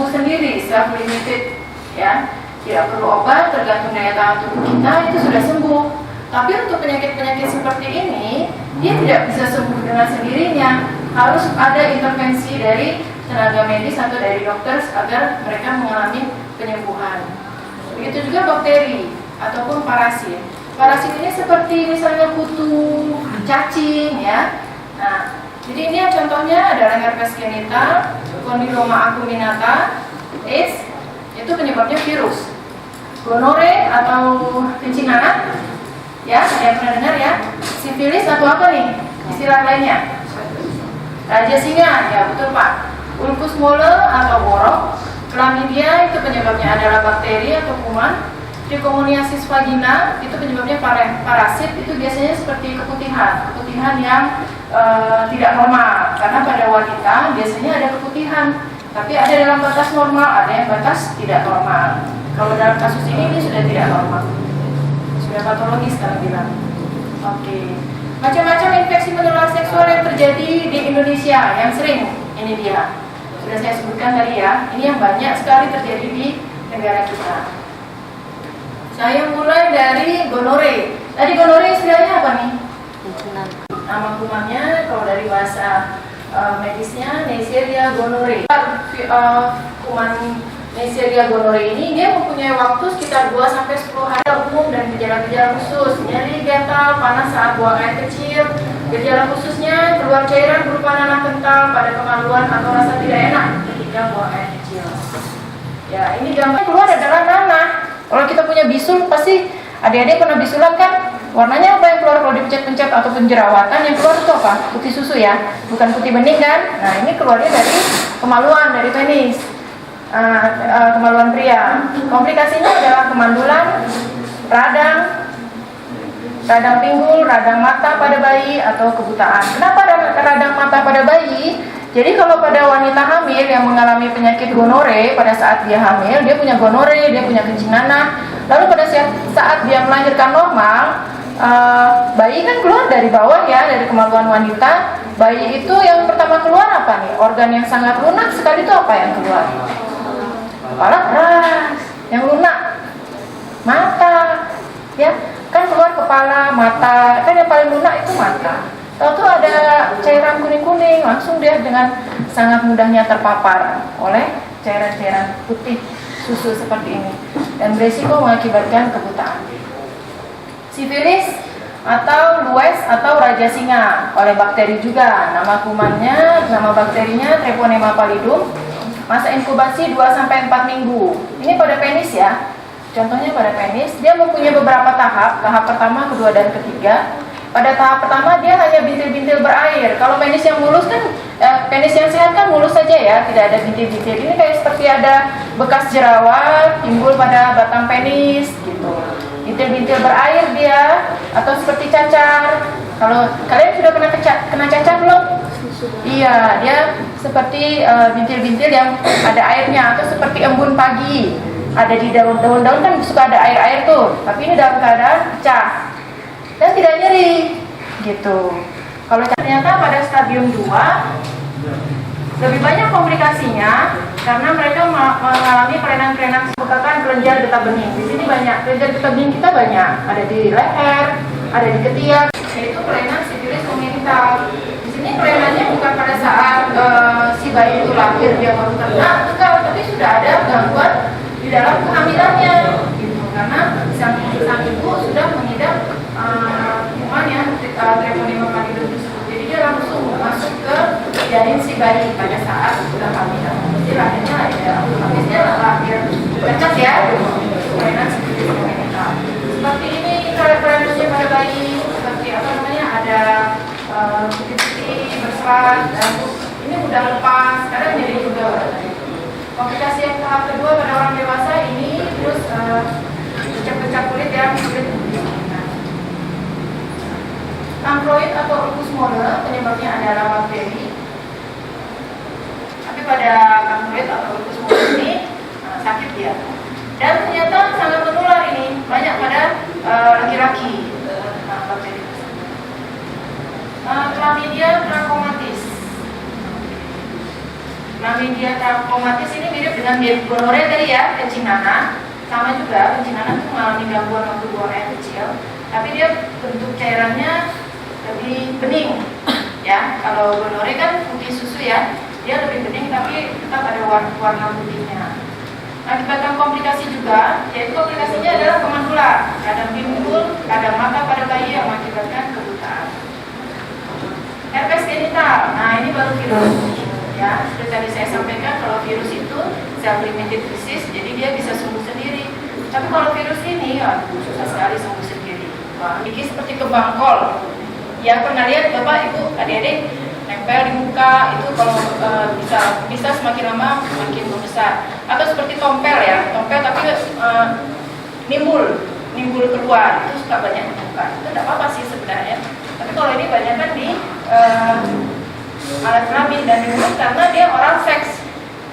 sembuh sendiri, self limited, ya, tidak perlu obat, tergantung daya tahan tubuh kita itu sudah sembuh. Tapi untuk penyakit-penyakit seperti ini, dia tidak bisa sembuh dengan sendirinya, harus ada intervensi dari tenaga medis atau dari dokter agar mereka mengalami penyembuhan. Begitu juga bakteri ataupun parasit. Parasit ini seperti misalnya kutu, cacing, ya. Nah, jadi ini contohnya adalah herpes genital, Condyloma acuminata, AIDS, itu penyebabnya virus. Gonore atau kencing anak, ya, ada yang pernah dengar ya? Sifilis atau apa nih istilah lainnya? Raja singa, ya betul Pak. Ulcus mole atau borok, chlamydia itu penyebabnya adalah bakteri atau kuman. Trichomoniasis vagina itu penyebabnya parasit, itu biasanya seperti keputihan yang tidak normal, karena pada wanita biasanya ada keputihan, tapi ada dalam batas normal, ada yang batas tidak normal. Kalau dalam kasus ini sudah tidak normal, sudah patologis kalau bilang. Oke. Macam-macam infeksi menular seksual yang terjadi di Indonesia yang sering, ini dia. Sudah saya sebutkan tadi ya, ini yang banyak sekali terjadi di negara kita. Saya mulai dari gonore. Tadi gonore istilahnya apa nih? Nama kumannya kalau dari bahasa medisnya Neisseria gonorrhoeae. Kuman Neisseria gonorrhoeae ini dia mempunyai waktu sekitar 2-10 hari umum dan gejala-gejala khusus, nyeri, gatal, panas saat buang air kecil. Gejala khususnya keluar cairan berupa nanah kental pada kemaluan atau rasa tidak enak ketika buang air kecil. Ya, ini gambar keluar adalah nanah. Kalau kita punya bisul, pasti adik-adik pernah bisulan kan? Warnanya apa yang keluar kalau dipencet-pencet ataupun jerawatan? Yang keluar itu apa? Putih susu ya, bukan putih bening kan? Nah, ini keluarnya dari kemaluan, dari penis, kemaluan pria. Komplikasinya adalah kemandulan, radang pinggul, radang mata pada bayi atau kebutaan. Kenapa radang mata pada bayi? Jadi kalau pada wanita hamil yang mengalami penyakit gonore, pada saat dia hamil, dia punya gonore, dia punya kencing nanah. Lalu pada saat dia melahirkan normal, bayi kan keluar dari bawah ya, dari kemaluan wanita. Bayi itu yang pertama keluar apa nih? Organ yang sangat lunak sekali itu apa yang keluar? Kepala keras, yang lunak, mata, ya kan keluar kepala, mata, kan yang paling lunak itu mata. Tahu ada cairan kuning-kuning, langsung dia dengan sangat mudahnya terpapar oleh cairan-cairan putih susu seperti ini dan beresiko mengakibatkan kebutaan. Sifilis atau lues atau raja singa oleh bakteri juga. Nama kumannya, nama bakterinya Treponema pallidum. Masa inkubasi 2-4 minggu. Ini pada penis ya. Contohnya pada penis, dia mempunyai beberapa tahap. Tahap pertama, kedua, dan ketiga. Pada tahap pertama dia hanya bintil-bintil berair. Kalau penis yang mulus kan, penis yang sehat kan mulus saja ya, tidak ada bintil-bintil. Ini kayak seperti ada bekas jerawat timbul pada batang penis gitu. Bintil-bintil berair dia, atau seperti cacar. Kalau kalian sudah pernah kena cacar belum? Iya, dia seperti bintil-bintil yang ada airnya, atau seperti embun pagi. Ada di daun-daun kan suka ada air-air tuh, tapi ini dalam keadaan pecah dan tidak nyeri gitu. Kalau ternyata pada stadium 2 lebih banyak komplikasinya karena mereka mengalami kelainan-kelainan sebutan kelenjar getah bening. Di sini banyak kelenjar getah bening kita banyak, ada di leher, ada di ketiak, yaitu kelainan sifilis congenital. Di sini kelainannya bukan pada saat si bayi itu lahir dia baru kena, bukan, tapi sudah ada gangguan di dalam kehamilannya gitu, karena sang ibu sudah mengidap kuman yang Treponema pallidum tersebut. Jadi dia langsung masuk ke janin si bayi pada saat sudah hamil. Jadi lahirnya ya, habisnya lahir cacat ya, kelainan sifilis congenital. Seperti ini kelainan-kelainannya pada bayi, seperti apa namanya, ada putih-putih berserat, dan ini mudah lepas, kadang jadi juga. Komplikasi yang tahap kedua pada orang dewasa ini terus pecah-pecah kulit yang sulit. Amploid atau ulcus mole penyebabnya adalah bakteri. Tapi pada amploid atau ulcus mole ini sakit dia. Dan ternyata sangat menular ini, banyak pada laki-laki bakteri tersebut. Chlamydia trachomatis. Nah, media traumatis ini mirip dengan gonorrea tadi ya, kencing nanah. Sama juga, kencing nanah itu mengalami gangguan waktu buang air kecil, tapi dia bentuk cairannya lebih bening. Ya, kalau gonorrea kan putih susu ya, dia lebih bening tapi tetap ada warna putihnya. Akibatkan komplikasi juga, yaitu komplikasinya adalah kemandulan, radang pinggul, radang mata pada bayi yang mengakibatkan kebutaan. Herpes genital, nah ini baru virus. Ya, seperti tadi saya sampaikan, kalau virus itu self-limited disease, jadi dia bisa sembuh sendiri. Tapi kalau virus ini, aduh, susah sekali sembuh sendiri. Wah, ini seperti kembang kol. Ya, pernah lihat Bapak, Ibu, adik-adik nempel di muka itu kalau bisa semakin lama semakin membesar. Atau seperti tompel ya, tompel tapi nimbul keluar, itu suka banyak di muka. Itu tidak apa-apa sih sebenarnya. Tapi kalau ini banyak kan di alat kelamin dan di mulut karena dia oral seks,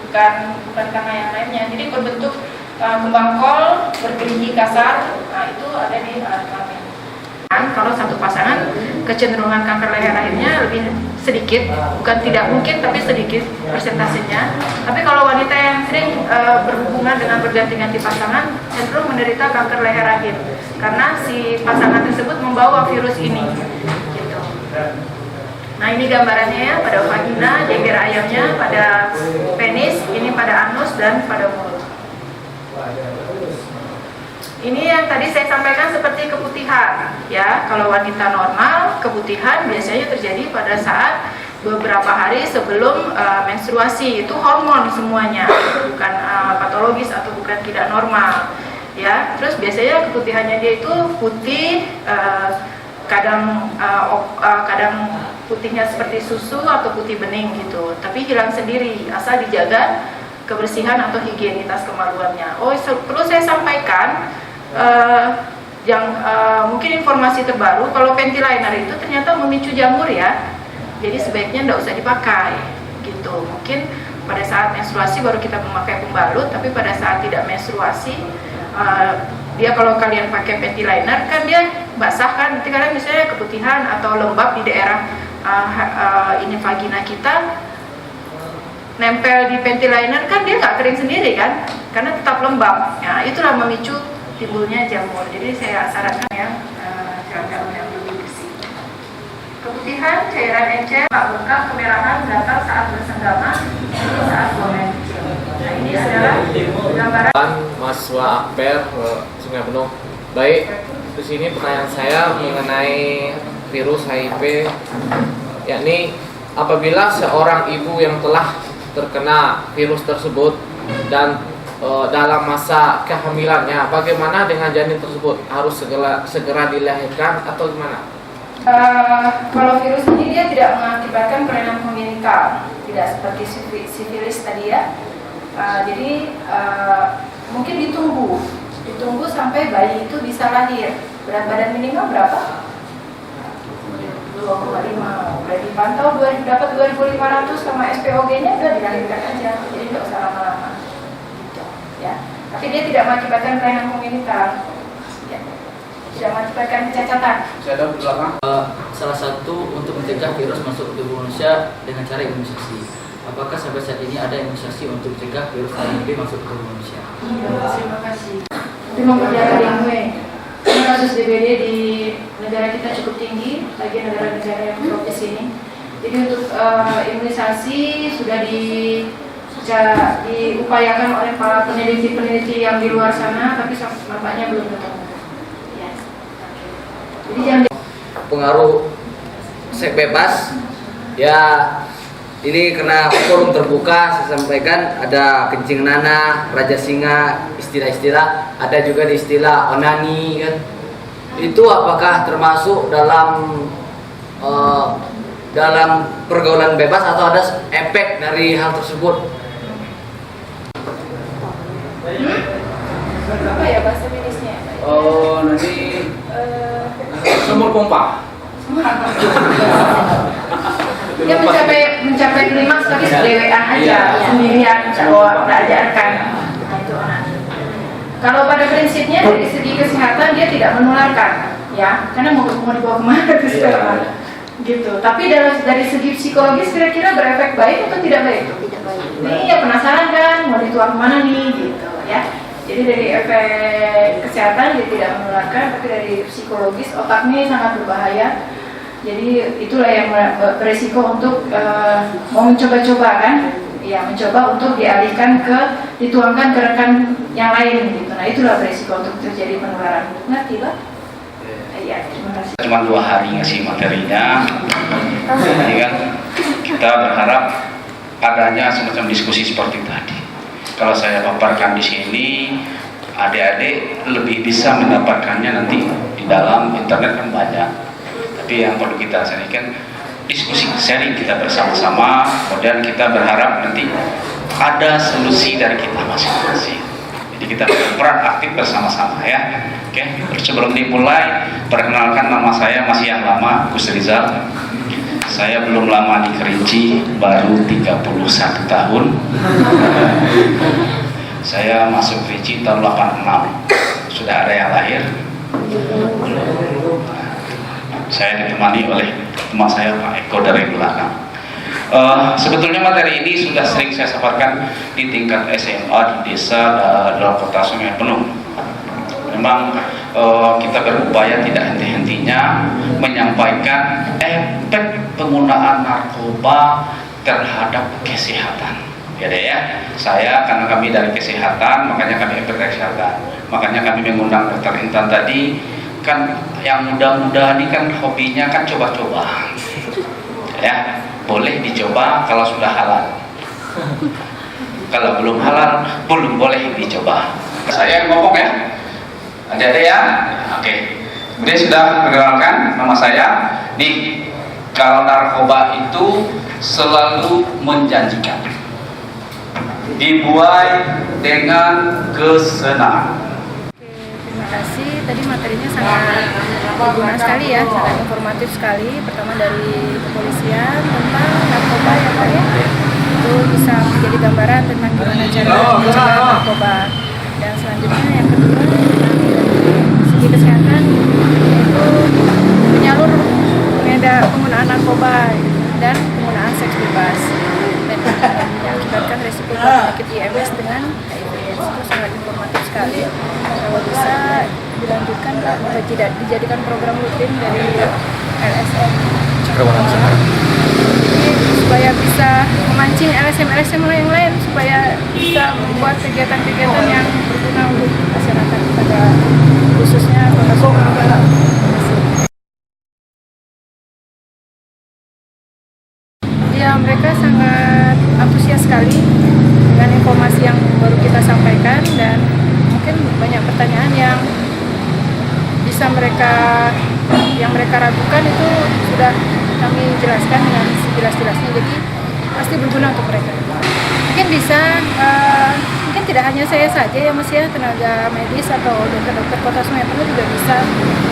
bukan karena yang lainnya. Jadi berbentuk kembang kol, bergerigi kasar, nah itu ada di alat kelamin. Kalau satu pasangan kecenderungan kanker leher rahimnya lebih sedikit, bukan tidak mungkin tapi sedikit persentasenya. Tapi kalau wanita yang sering berhubungan dengan berganti-ganti pasangan cenderung menderita kanker leher rahim karena si pasangan tersebut membawa virus ini. Gitu. Nah ini gambarannya ya, pada vagina, jengger ayamnya, pada penis, ini pada anus dan pada mulut. Ini yang tadi saya sampaikan seperti keputihan ya. Kalau wanita normal, keputihan biasanya terjadi pada saat beberapa hari sebelum menstruasi. Itu hormon semuanya, bukan patologis atau bukan tidak normal ya. Terus biasanya keputihannya dia itu putih, kadang putihnya seperti susu atau putih bening gitu, tapi hilang sendiri asal dijaga kebersihan atau higienitas kemaluannya. Oh, perlu saya sampaikan mungkin informasi terbaru, kalau panty liner itu ternyata memicu jamur ya, jadi sebaiknya tidak usah dipakai gitu. Mungkin pada saat menstruasi baru kita memakai pembalut, tapi pada saat tidak menstruasi dia kalau kalian pakai panty liner kan dia basah kan, nanti kalian misalnya keputihan atau lembab di daerah ini vagina kita, nempel di panty liner kan dia nggak kering sendiri kan, karena tetap lembab. Nah itulah memicu timbulnya jamur. Jadi saya sarankan yang cairan yang lebih bersih. Keputihan, cairan encer, bengkak, kemerahan, gatal saat bersenggama, ini saat buang air kecil. Nah ini adalah gambaran mahasiswa Akper Sungai Penuh. Baik, di sini pertanyaan saya mengenai virus HIV, yakni apabila seorang ibu yang telah terkena virus tersebut dan dalam masa kehamilannya, bagaimana dengan janin tersebut? Harus segera dilahirkan atau gimana? Kalau virus ini dia tidak mengakibatkan kelainan kongenital, tidak seperti sifilis tadi ya. Jadi mungkin ditunggu sampai bayi itu bisa lahir. Berat badan minimal berapa? 2,5. Udah dipantau dapat 2.500 sama SPOG-nya, udah dilahirkan aja. Jadi nggak usah lama-lama. Ya, tapi dia tidak mengakibatkan kelainan kongenital, ya. Tidak mengakibatkan kecacatan. Saya ada di belakang. Salah satu untuk mencegah virus masuk ke tubuh manusia dengan cara imunisasi. Apakah sampai saat ini ada imunisasi untuk mencegah virus HIV masuk ke tubuh manusia? Iya, terima kasih. Tapi memperdayakan ilmu. Kasus DBD di negara kita cukup tinggi, lagi negara-negara yang tropis ini. Jadi untuk imunisasi sudah diupayakan oleh para peneliti-peneliti yang di luar sana, tapi nampaknya belum ketemu. Ya. Jadi jangan pengaruh seks bebas ya, ini karena forum terbuka saya sampaikan ada kencing nanah, raja singa, istilah-istilah, ada juga di istilah onani kan. Itu apakah termasuk dalam pergaulan bebas atau ada efek dari hal tersebut? apa ya bahasa medisnya? Oh, nanti sumur pompa. Dia mencapai klimaks tapi sedewean aja, sendirian, nggak ajarkan. Nah, itu onani. Kalau pada prinsipnya dari segi kesehatan dia tidak menularkan, ya, karena mau dibawa kemana itu sekarang. gitu. Tapi dari segi psikologis kira-kira berefek baik atau tidak baik? Tidak baik. Ini ya penasaran kan mau dituang mana nih gitu ya. Jadi dari efek kesehatan dia tidak menularkan, tapi dari psikologis otaknya sangat berbahaya. Jadi itulah yang beresiko untuk mau mencoba-coba kan, ya mencoba untuk dialihkan dituangkan ke rekan yang lain gitu. Nah itulah beresiko untuk terjadi penularan. Ngerti Pak? Iya, terima kasih. Cuma 2 hari ngasih materinya, jadi kan kita berharap adanya semacam diskusi seperti tadi. Kalau saya paparkan di sini, adik-adik lebih bisa mendapatkannya nanti di dalam internet kan banyak. Tapi yang perlu kita sampaikan diskusi, sharing kita bersama-sama, kemudian kita berharap nanti ada solusi dari kita masing-masing. Jadi kita berperan aktif bersama-sama ya. Oke, sebelum dimulai, perkenalkan nama saya masih yang lama, Gus Rizal. Saya belum lama di Kerinci, baru 31 tahun. Saya masuk Kerinci tahun 86. Sudah ada yang lahir. Saya ditemani oleh teman saya Pak Eko dari belakang. Sebetulnya materi ini sudah sering saya sampaikan di tingkat SMA di desa dalam kota Sungai Penuh. Memang kita berupaya tidak henti-hentinya menyampaikan efek penggunaan narkoba terhadap kesehatan. Ya deh ya, saya karena kami dari kesehatan, makanya kami efek kesehatan. Makanya kami mengundang Dr. Intan tadi, kan yang muda-muda ini kan hobinya kan coba-coba. Ya, boleh dicoba kalau sudah halal. Kalau belum halal, belum boleh dicoba. Saya yang ngomong ya. Ada ya? Oke. Kemudian sudah perkenalkan nama saya. Nih, kalau narkoba itu selalu menjanjikan, dibuai dengan kesenangan. Terima kasih. Tadi materinya sangat berguna sekali ya, sangat informatif sekali. Pertama dari kepolisian tentang narkoba ya Pak ya. Itu bisa menjadi gambaran tentang gimana cara mencegah narkoba. Dan selanjutnya yang kedua dari segi kesehatan yaitu penyalur penggunaan narkoba dan penggunaan seks bebas dan mengakibatkan resiko penyakit IMS dengan HIV/AIDS. Itu sangat informatif sekali. Kalau bisa dilanjutkan atau tidak dijadikan program rutin dari LSM supaya bisa memancing LSM yang lain supaya bisa membuat kegiatan-kegiatan yang berguna untuk masyarakat pada khususnya Kota Sumbawa. Ya, mereka sangat antusias sekali dengan informasi yang baru kita sampaikan dan mungkin banyak pertanyaan yang bisa mereka ragukan itu sudah kami jelaskan dengan sejelas-jelasnya, jadi pasti berguna untuk mereka. Mungkin bisa, mungkin tidak hanya saya saja ya Mas ya, tenaga medis atau dokter-dokter Kota Sungai Penuh juga bisa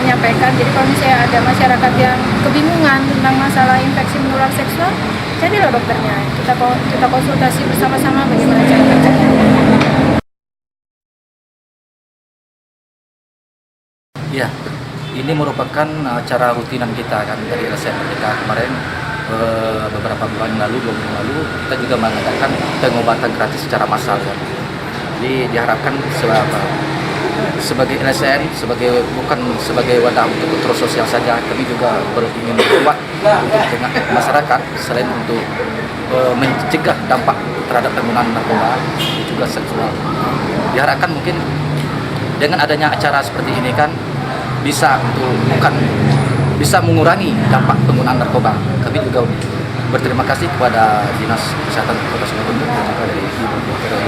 menyampaikan. Jadi kalau misalnya ada masyarakat yang kebingungan tentang masalah infeksi menular seksual, carilah dokternya. Kita konsultasi bersama-sama bagaimana cara mencegahnya. Ya, ini merupakan acara rutinan kita kan dari LSM kita kemarin beberapa bulan lalu, 2 bulan lalu kita juga mengadakan pengobatan gratis secara massal kan. Jadi diharapkan sebagai LSM, bukan sebagai wadah untuk kontrol sosial saja, kami juga ingin membuat untuk dengan masyarakat selain untuk mencegah dampak terhadap penggunaan narkoba juga seksual. Diharapkan mungkin dengan adanya acara seperti ini kan bisa mengurangi dampak penggunaan narkoba. Kami juga berterima kasih kepada Dinas Kesehatan Kota Sungai Penuh dan juga dari Ibu Dr.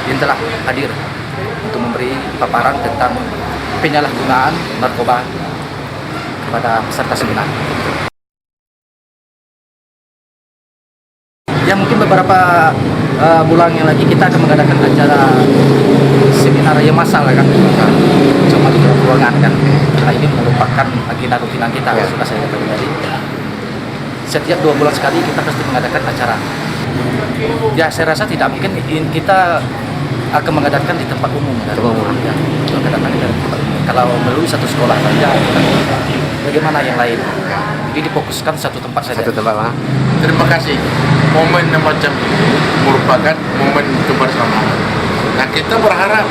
yang telah hadir untuk memberi paparan tentang penyalahgunaan narkoba kepada peserta seminar. Ya mungkin beberapa bulan yang lagi kita akan mengadakan acara seminar yang massal kan, cuma di ruangan kan. Nah ini merupakan agenda rutinan kita, sudah saya katakan tadi. Setiap 2 bulan sekali kita pasti mengadakan acara. Ya saya rasa tidak mungkin kita akan mengadakan di tempat umum kan. Ya, mengadakan di tempat umum. Kalau melalui satu sekolah saja, bagaimana yang lain? lebih difokuskan satu tempat saja. Satu tempat, Pak. Terima kasih. Momen yang macam ini merupakan momen kebersamaan. Nah, kita berharap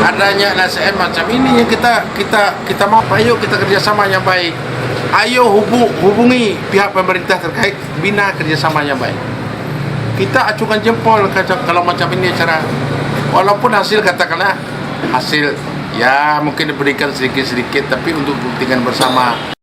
adanya LSM macam ini yang kita mau. Ayo kita kerjasama yang baik. Ayo hubungi pihak pemerintah terkait, bina kerjasama yang baik. Kita acungkan jempol kalau macam ini acara. Walaupun hasil katakanlah hasil ya mungkin diberikan sedikit-sedikit, tapi untuk kepentingan bersama.